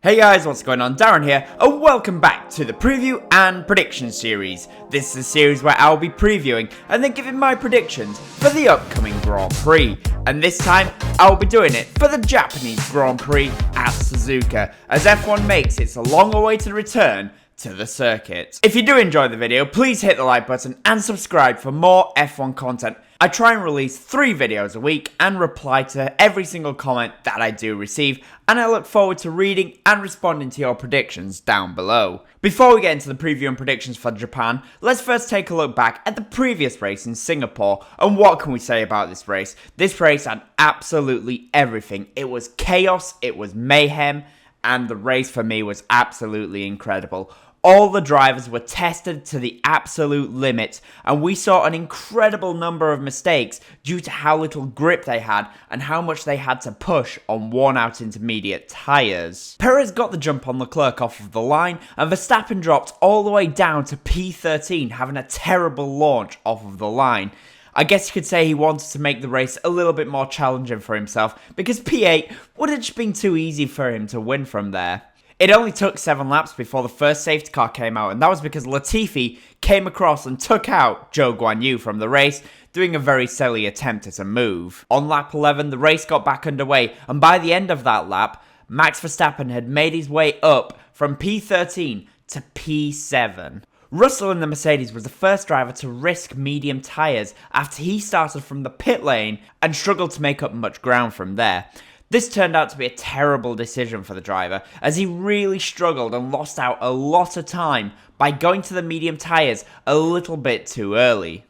Hey guys, what's going on? Darren here, and welcome back to the preview and prediction series. This is a series where I'll be previewing and then giving my predictions for the upcoming Grand Prix. And this time, I'll be doing it for the Japanese Grand Prix at Suzuka, as F1 makes its long-awaited return to the circuit. If you do enjoy the video, please hit the like button and subscribe for more F1 content. I try and release 3 videos a week and reply to every single comment that I do receive, and I look forward to reading and responding to your predictions down below. Before we get into the preview and predictions for Japan, let's first take a look back at the previous race in Singapore, and what can we say about this race? This race had absolutely everything. It was chaos, it was mayhem, and the race for me was absolutely incredible. All the drivers were tested to the absolute limit, and we saw an incredible number of mistakes due to how little grip they had and how much they had to push on worn-out intermediate tyres. Perez got the jump on Leclerc off of the line, and Verstappen dropped all the way down to P13, having a terrible launch off of the line. I guess you could say he wanted to make the race a little bit more challenging for himself, because P8 would have just been too easy for him to win from there. It only took 7 laps before the first safety car came out, and that was because Latifi came across and took out Zhou Guanyu from the race, doing a very silly attempt at a move. On lap 11, the race got back underway, and by the end of that lap, Max Verstappen had made his way up from P13 to P7. Russell in the Mercedes was the first driver to risk medium tyres after he started from the pit lane and struggled to make up much ground from there. This turned out to be a terrible decision for the driver, as he really struggled and lost out a lot of time by going to the medium tyres a little bit too early.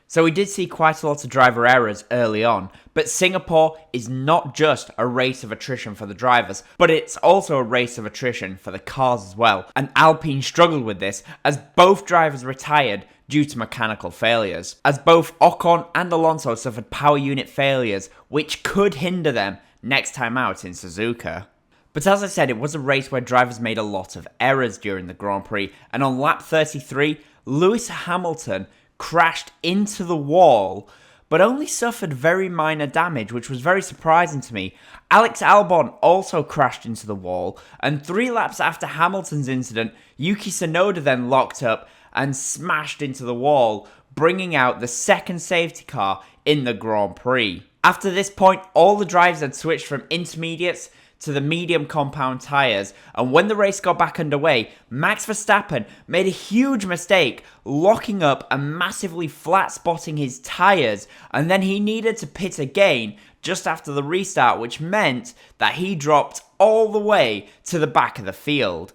So we did see quite a lot of driver errors early on, but Singapore is not just a race of attrition for the drivers, but it's also a race of attrition for the cars as well, and Alpine struggled with this as both drivers retired due to mechanical failures, as both Ocon and Alonso suffered power unit failures, which could hinder them next time out in Suzuka. But as I said, it was a race where drivers made a lot of errors during the Grand Prix, and on lap 33, Lewis Hamilton crashed into the wall, but only suffered very minor damage, which was very surprising to me. Alex Albon also crashed into the wall, and 3 laps after Hamilton's incident, Yuki Tsunoda then locked up and smashed into the wall, bringing out the second safety car in the Grand Prix. After this point, all the drivers had switched from intermediates to the medium compound tyres, and when the race got back underway, Max Verstappen made a huge mistake, locking up and massively flat spotting his tyres, and then he needed to pit again just after the restart, which meant that he dropped all the way to the back of the field.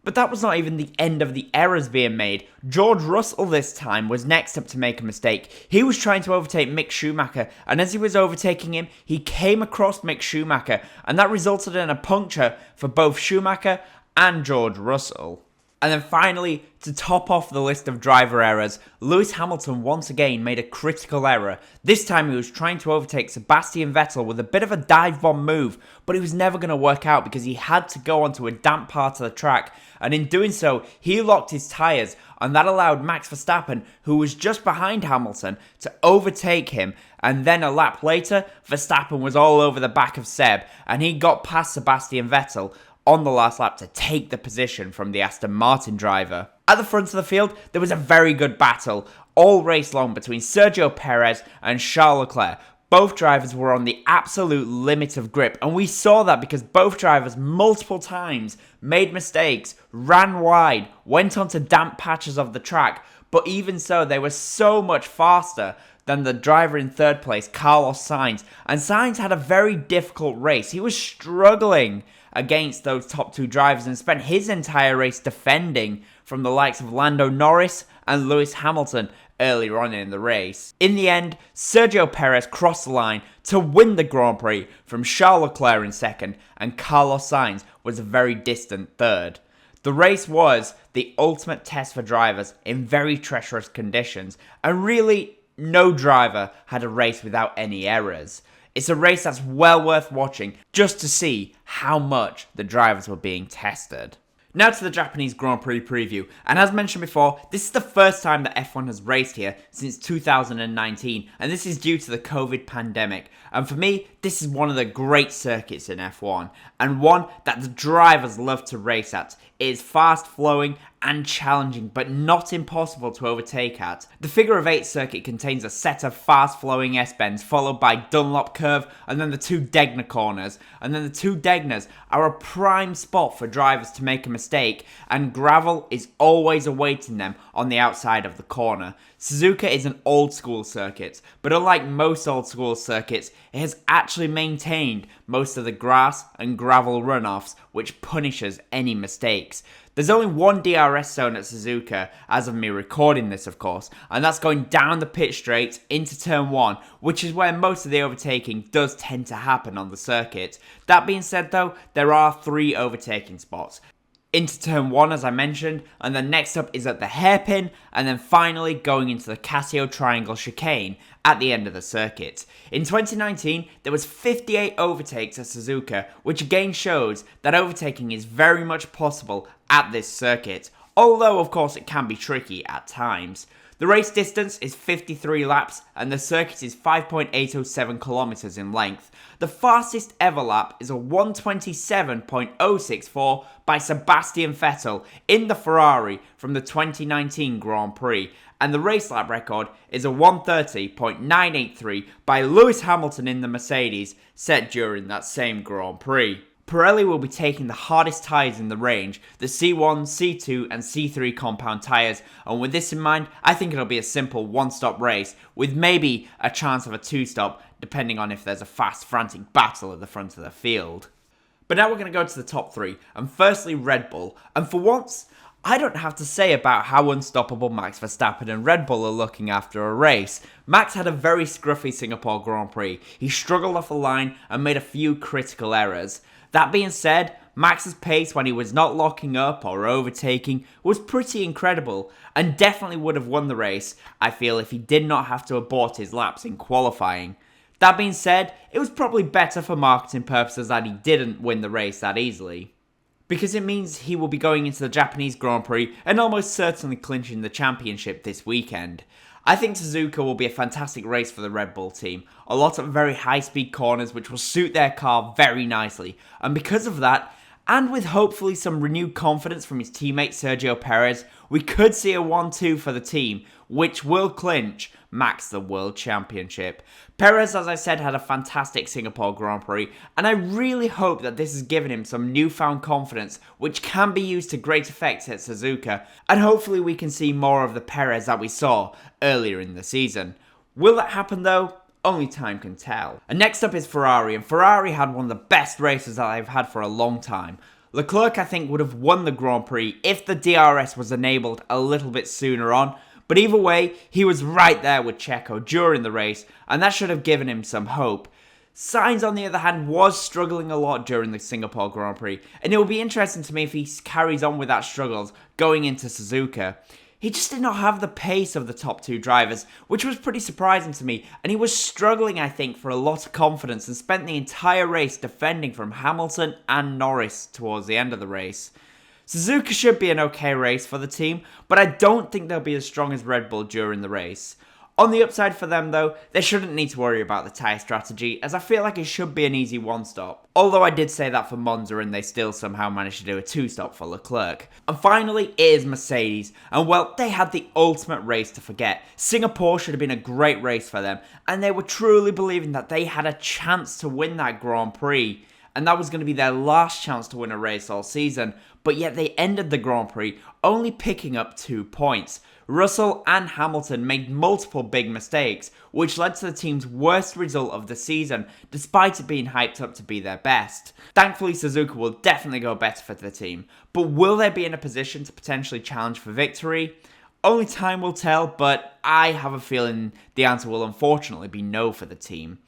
But that was not even the end of the errors being made. George Russell this time was next up to make a mistake. He was trying to overtake Mick Schumacher, and as he was overtaking him, he came across Mick Schumacher, and that resulted in a puncture for both Schumacher and George Russell. And then finally, to top off the list of driver errors, Lewis Hamilton once again made a critical error. This time he was trying to overtake Sebastian Vettel with a bit of a dive bomb move, but it was never going to work out because he had to go onto a damp part of the track, and in doing so, he locked his tyres, and that allowed Max Verstappen, who was just behind Hamilton, to overtake him, and then a lap later, Verstappen was all over the back of Seb, and he got past Sebastian Vettel on the last lap to take the position from the Aston Martin driver. At the front of the field, there was a very good battle all race long between Sergio Perez and Charles Leclerc. Both drivers were on the absolute limit of grip, and we saw that because both drivers multiple times made mistakes, ran wide, went onto damp patches of the track, but even so, they were so much faster than the driver in third place, Carlos Sainz, and Sainz had a very difficult race. He was struggling against those top 2 drivers and spent his entire race defending from the likes of Lando Norris and Lewis Hamilton earlier on in the race. In the end, Sergio Perez crossed the line to win the Grand Prix from Charles Leclerc in second, and Carlos Sainz was a very distant third. The race was the ultimate test for drivers in very treacherous conditions, and really no driver had a race without any errors. It's a race that's well worth watching just to see how much the drivers were being tested. Now to the Japanese Grand Prix preview, and as mentioned before, this is the first time that F1 has raced here since 2019, and this is due to the COVID pandemic. And for me, this is one of the great circuits in F1, and one that the drivers love to race at. It is fast flowing and challenging, but not impossible to overtake at. The figure of 8 circuit contains a set of fast flowing S-bends, followed by Dunlop curve, and then the 2 Degner corners. And then the 2 Degners are a prime spot for drivers to make a mistake, and gravel is always awaiting them on the outside of the corner. Suzuka is an old school circuit, but unlike most old school circuits, it has actually maintained most of the grass and gravel runoffs, which punishes any mistakes. There's only one DRS zone at Suzuka, as of me recording this of course, and that's going down the pit straight into turn 1, which is where most of the overtaking does tend to happen on the circuit. That being said though, there are 3 overtaking spots. Into turn 1 as I mentioned, and then next up is at the hairpin, and then finally going into the Casio Triangle chicane at the end of the circuit. In 2019, there was 58 overtakes at Suzuka, which again shows that overtaking is very much possible at this circuit, although of course it can be tricky at times. The race distance is 53 laps and the circuit is 5.807 kilometers in length. The fastest ever lap is a 1:27.064 by Sebastian Vettel in the Ferrari from the 2019 Grand Prix, and the race lap record is a 1:30.983 by Lewis Hamilton in the Mercedes, set during that same Grand Prix. Pirelli will be taking the hardest tyres in the range, the C1, C2 and C3 compound tyres, and with this in mind, I think it'll be a simple one-stop race, with maybe a chance of a two-stop, depending on if there's a fast, frantic battle at the front of the field. But now we're going to go to the top 3, and firstly Red Bull, and for once, I don't have to say about how unstoppable Max Verstappen and Red Bull are looking after a race. Max had a very scruffy Singapore Grand Prix. He struggled off the line and made a few critical errors. That being said, Max's pace when he was not locking up or overtaking was pretty incredible and definitely would have won the race, I feel, if he did not have to abort his laps in qualifying. That being said, it was probably better for marketing purposes that he didn't win the race that easily, because it means he will be going into the Japanese Grand Prix and almost certainly clinching the championship this weekend. I think Suzuka will be a fantastic race for the Red Bull team. A lot of very high-speed corners which will suit their car very nicely. And because of that, and with hopefully some renewed confidence from his teammate Sergio Perez, we could see a 1-2 for the team, which will clinch Max the World Championship. Perez, as I said, had a fantastic Singapore Grand Prix, and I really hope that this has given him some newfound confidence, which can be used to great effect at Suzuka, and hopefully we can see more of the Perez that we saw earlier in the season. Will that happen though? Only time can tell. And next up is Ferrari, and Ferrari had one of the best races that I've had for a long time. Leclerc, I think, would have won the Grand Prix if the DRS was enabled a little bit sooner on, but either way, he was right there with Checo during the race, and that should have given him some hope. Sainz, on the other hand, was struggling a lot during the Singapore Grand Prix, and it will be interesting to me if he carries on with that struggles going into Suzuka. He just did not have the pace of the top 2 drivers, which was pretty surprising to me, and he was struggling, I think, for a lot of confidence and spent the entire race defending from Hamilton and Norris towards the end of the race. Suzuka should be an okay race for the team, but I don't think they'll be as strong as Red Bull during the race. On the upside for them though, they shouldn't need to worry about the tyre strategy, as I feel like it should be an easy one-stop. Although I did say that for Monza and they still somehow managed to do a 2-stop for Leclerc. And finally, it is Mercedes, and well, they had the ultimate race to forget. Singapore should have been a great race for them, and they were truly believing that they had a chance to win that Grand Prix. And that was going to be their last chance to win a race all season, but yet they ended the Grand Prix only picking up 2 points. Russell and Hamilton made multiple big mistakes, which led to the team's worst result of the season, despite it being hyped up to be their best. Thankfully, Suzuka will definitely go better for the team, but will they be in a position to potentially challenge for victory? Only time will tell, but I have a feeling the answer will unfortunately be no for the team.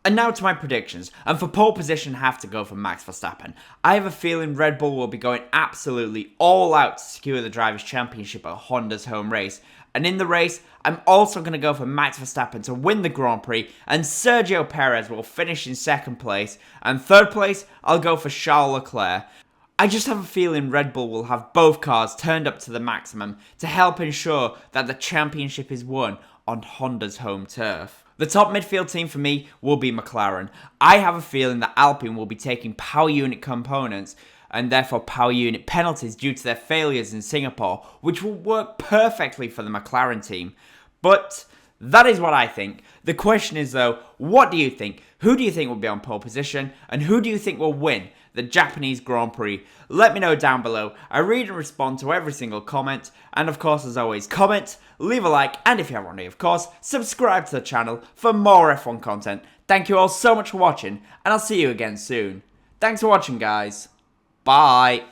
And now to my predictions, and for pole position I have to go for Max Verstappen. I have a feeling Red Bull will be going absolutely all out to secure the Drivers' Championship at Honda's home race. And in the race, I'm also going to go for Max Verstappen to win the Grand Prix, and Sergio Perez will finish in second place, and third place, I'll go for Charles Leclerc. I just have a feeling Red Bull will have both cars turned up to the maximum to help ensure that the championship is won on Honda's home turf. The top midfield team for me will be McLaren. I have a feeling that Alpine will be taking power unit components and therefore power unit penalties due to their failures in Singapore, which will work perfectly for the McLaren team. But that is what I think. The question is though, what do you think? Who do you think will be on pole position? And who do you think will win the Japanese Grand Prix? Let me know down below. I read and respond to every single comment. And of course, as always, comment, leave a like, and if you haven't already, of course, subscribe to the channel for more F1 content. Thank you all so much for watching, and I'll see you again soon. Thanks for watching, guys. Bye.